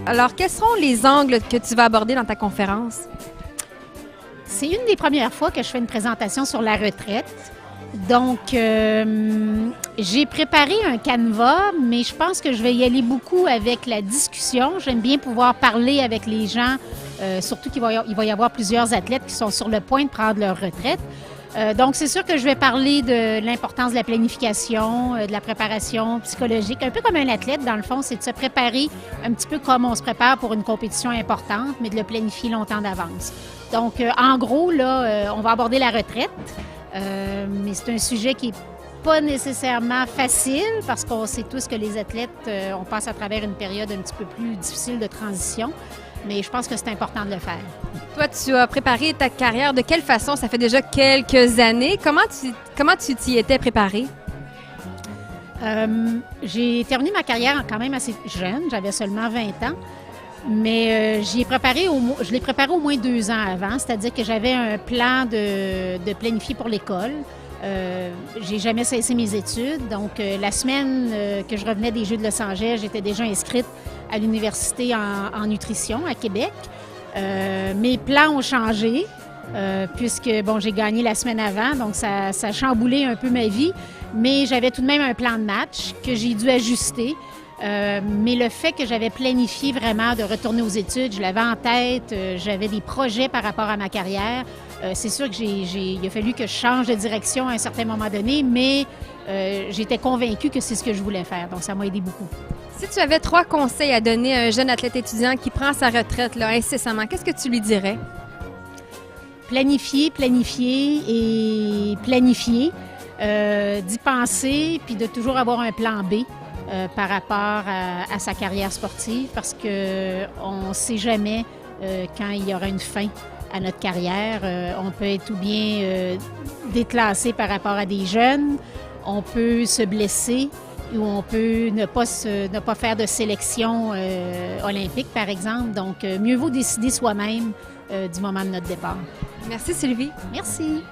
Alors, quels seront les angles que tu vas aborder dans ta conférence? C'est une des premières fois que je fais une présentation sur la retraite. Donc, j'ai préparé un canevas, mais je pense que je vais y aller beaucoup avec la discussion. J'aime bien pouvoir parler avec les gens, surtout qu'il va y avoir plusieurs athlètes qui sont sur le point de prendre leur retraite. Donc, c'est sûr que je vais parler de l'importance de la planification, de la préparation psychologique. Un peu comme un athlète, dans le fond, c'est de se préparer un petit peu comme on se prépare pour une compétition importante, mais de le planifier longtemps d'avance. Donc, en gros, là, on va aborder la retraite. Mais c'est un sujet qui n'est pas nécessairement facile parce qu'on sait tous que les athlètes, on passe à travers une période un petit peu plus difficile de transition, mais je pense que c'est important de le faire. Toi, tu as préparé ta carrière de quelle façon? Ça fait déjà quelques années. Comment tu t'y étais préparée? J'ai terminé ma carrière quand même assez jeune, j'avais seulement 20 ans. Mais je l'ai préparé au moins 2 ans avant, c'est-à-dire que j'avais un plan de planifier pour l'école. J'ai jamais cessé mes études, donc la semaine que je revenais des Jeux de Los Angeles, j'étais déjà inscrite à l'université en nutrition à Québec. Mes plans ont changé puisque j'ai gagné la semaine avant, donc ça a chamboulé un peu ma vie, mais j'avais tout de même un plan de match que j'ai dû ajuster. Mais le fait que j'avais planifié vraiment de retourner aux études, je l'avais en tête, j'avais des projets par rapport à ma carrière. C'est sûr qu'il a fallu que je change de direction à un certain moment donné, mais j'étais convaincue que c'est ce que je voulais faire. Donc, ça m'a aidé beaucoup. Si tu avais 3 conseils à donner à un jeune athlète étudiant qui prend sa retraite là, incessamment, qu'est-ce que tu lui dirais? Planifier, planifier et planifier. D'y penser, puis de toujours avoir un plan B. Par rapport à sa carrière sportive parce qu'on ne sait jamais quand il y aura une fin à notre carrière. On peut être ou bien déclassé par rapport à des jeunes, on peut se blesser ou on peut ne pas faire de sélection olympique, par exemple. Donc, mieux vaut décider soi-même du moment de notre départ. Merci Sylvie. Merci.